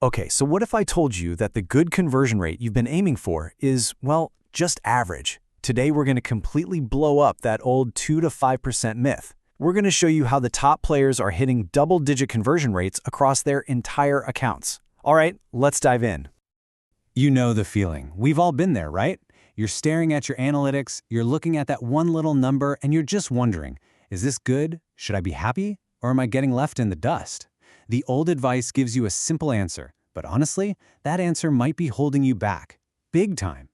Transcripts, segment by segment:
Okay, so what if I told you that the good conversion rate you've been aiming for is, well, just average? Today we're going to completely blow up that old 2 to 5% myth. We're going to show you how the top players are hitting double-digit conversion rates across their entire accounts. All right, let's dive in. You know the feeling. We've all been there, right? You're staring at your analytics, you're looking at that one little number, and you're just wondering, is this good? Should I be happy? Or am I getting left in the dust? The old advice gives you a simple answer, but honestly, that answer might be holding you back. Big time.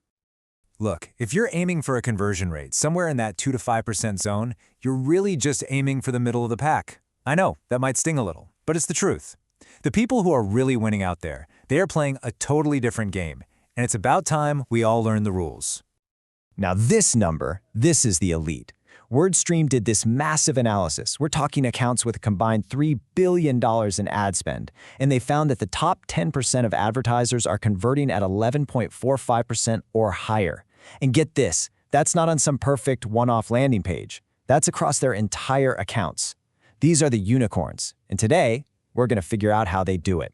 Look, if you're aiming for a conversion rate somewhere in that 2 to 5% zone, you're really just aiming for the middle of the pack. I know, that might sting a little, but it's the truth. The people who are really winning out there, they are playing a totally different game, and it's about time we all learn the rules. Now this number, this is the elite. WordStream did this massive analysis. We're talking accounts with a combined $3 billion in ad spend, and they found that the top 10% of advertisers are converting at 11.45% or higher. And get this, that's not on some perfect one-off landing page. That's across their entire accounts. These are the unicorns, and today, we're going to figure out how they do it.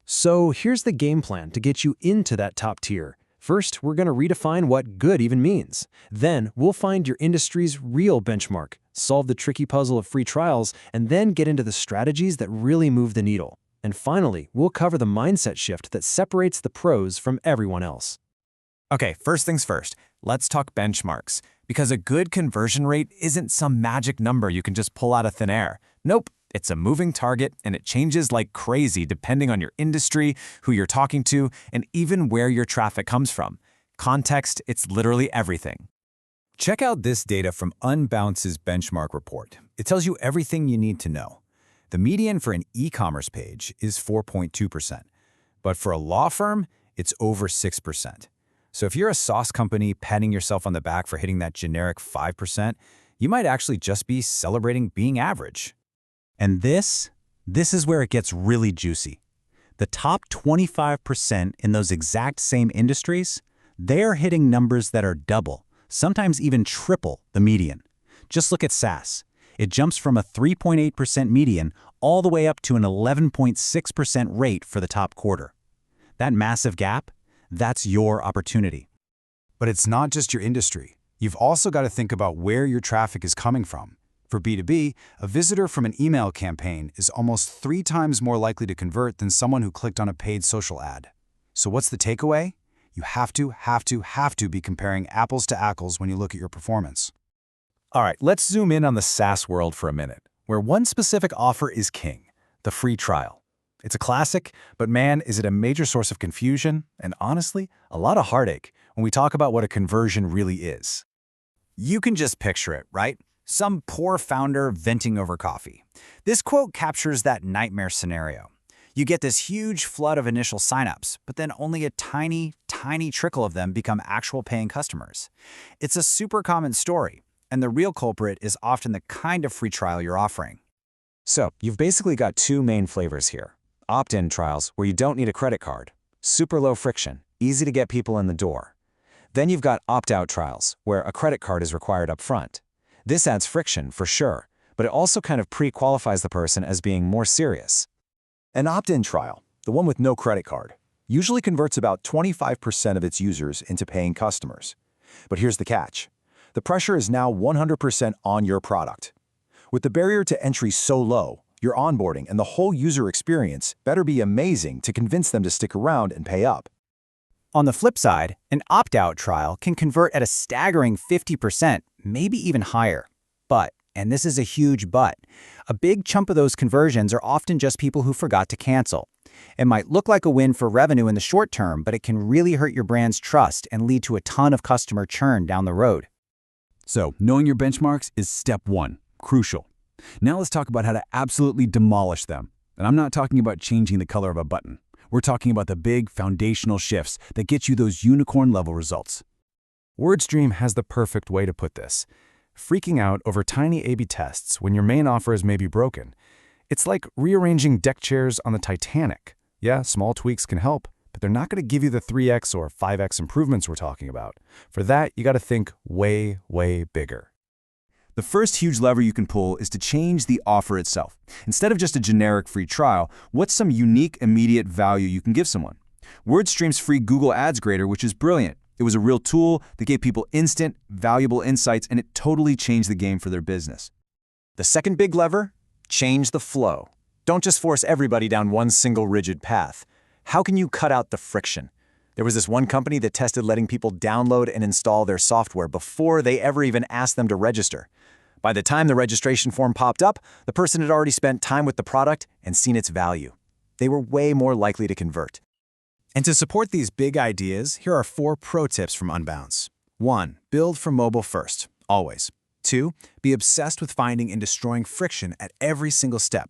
So here's the game plan to get you into that top tier. First, we're going to redefine what good even means. Then, we'll find your industry's real benchmark, solve the tricky puzzle of free trials, and then get into the strategies that really move the needle. And finally, we'll cover the mindset shift that separates the pros from everyone else. Okay, first things first, let's talk benchmarks. Because a good conversion rate isn't some magic number you can just pull out of thin air. Nope, it's a moving target, and it changes like crazy depending on your industry, who you're talking to, and even where your traffic comes from. Context, it's literally everything. Check out this data from Unbounce's benchmark report. It tells you everything you need to know. The median for an e-commerce page is 4.2%, but for a law firm, it's over 6%. So if you're a sauce company patting yourself on the back for hitting that generic 5%, you might actually just be celebrating being average. And this is where it gets really juicy. The top 25% in those exact same industries, they're hitting numbers that are double, sometimes even triple the median. Just look at SaaS. It jumps from a 3.8% median all the way up to an 11.6% rate for the top quarter. That massive gap, that's your opportunity. But it's not just your industry. You've also got to think about where your traffic is coming from. For B2B, a visitor from an email campaign is almost 3 times more likely to convert than someone who clicked on a paid social ad. So what's the takeaway? You have to be comparing apples to apples when you look at your performance. All right, let's zoom in on the SaaS world for a minute, where one specific offer is king, the free trial. It's a classic, but man, is it a major source of confusion and honestly, a lot of heartache when we talk about what a conversion really is. You can just picture it, right? Some poor founder venting over coffee. This quote captures that nightmare scenario. You get this huge flood of initial signups, but then only a tiny trickle of them become actual paying customers. It's a super common story, and the real culprit is often the kind of free trial you're offering. So, you've basically got 2 main flavors here. Opt-in trials, where you don't need a credit card. Super low friction, easy to get people in the door. Then you've got opt-out trials, where a credit card is required up front. This adds friction, for sure, but it also kind of pre-qualifies the person as being more serious. An opt-in trial, the one with no credit card, usually converts about 25% of its users into paying customers. But here's the catch. The pressure is now 100% on your product. With the barrier to entry so low, your onboarding and the whole user experience better be amazing to convince them to stick around and pay up. On the flip side, an opt-out trial can convert at a staggering 50%, maybe even higher. But, and this is a huge but, a big chunk of those conversions are often just people who forgot to cancel. It might look like a win for revenue in the short term, but it can really hurt your brand's trust and lead to a ton of customer churn down the road. So, knowing your benchmarks is step 1, crucial. Now let's talk about how to absolutely demolish them. And I'm not talking about changing the color of a button. We're talking about the big foundational shifts that get you those unicorn-level results. WordStream has the perfect way to put this. Freaking out over tiny A/B tests when your main offer is maybe broken. It's like rearranging deck chairs on the Titanic. Yeah, small tweaks can help, but they're not going to give you the 3x or 5x improvements we're talking about. For that, you got to think way, way bigger. The first huge lever you can pull is to change the offer itself. Instead of just a generic free trial, what's some unique, immediate value you can give someone? WordStream's free Google Ads Grader, which is brilliant. It was a real tool that gave people instant, valuable insights, and it totally changed the game for their business. The second big lever? Change the flow. Don't just force everybody down one single rigid path. How can you cut out the friction? There was this one company that tested letting people download and install their software before they ever even asked them to register. By the time the registration form popped up, the person had already spent time with the product and seen its value. They were way more likely to convert. And to support these big ideas, here are 4 pro tips from Unbounce. 1. Build for mobile first, always. 2. Be obsessed with finding and destroying friction at every single step.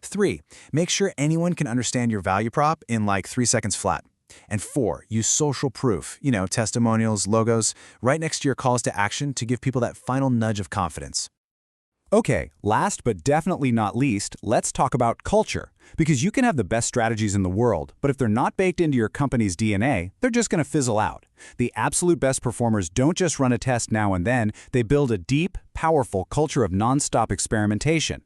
3. Make sure anyone can understand your value prop in like 3 seconds flat. And 4. Use social proof, testimonials, logos, right next to your calls to action to give people that final nudge of confidence. Okay, last but definitely not least, let's talk about culture. Because you can have the best strategies in the world, but if they're not baked into your company's DNA, they're just going to fizzle out. The absolute best performers don't just run a test now and then, they build a deep, powerful culture of nonstop experimentation.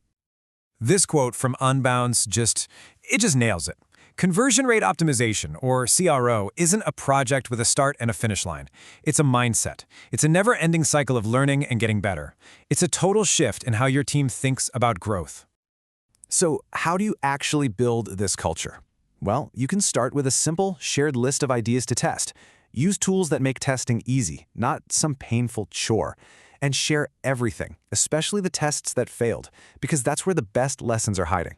This quote from Unbounce just nails it. Conversion rate optimization, or CRO, isn't a project with a start and a finish line. It's a mindset. It's a never-ending cycle of learning and getting better. It's a total shift in how your team thinks about growth. So, how do you actually build this culture? Well, you can start with a simple, shared list of ideas to test. Use tools that make testing easy, not some painful chore. And share everything, especially the tests that failed, because that's where the best lessons are hiding.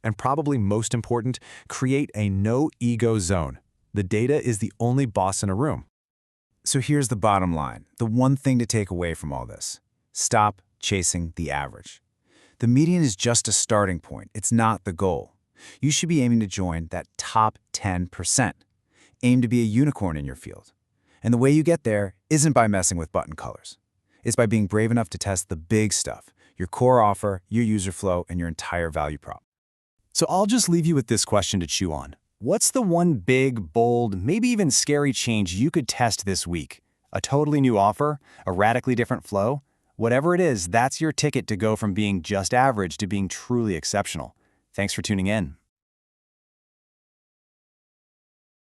And probably most important, create a no-ego zone. The data is the only boss in a room. So here's the bottom line, the one thing to take away from all this. Stop chasing the average. The median is just a starting point. It's not the goal. You should be aiming to join that top 10%. Aim to be a unicorn in your field. And the way you get there isn't by messing with button colors. It's by being brave enough to test the big stuff, your core offer, your user flow, and your entire value prop. So I'll just leave you with this question to chew on. What's the one big, bold, maybe even scary change you could test this week? A totally new offer? A radically different flow? Whatever it is, that's your ticket to go from being just average to being truly exceptional. Thanks for tuning in.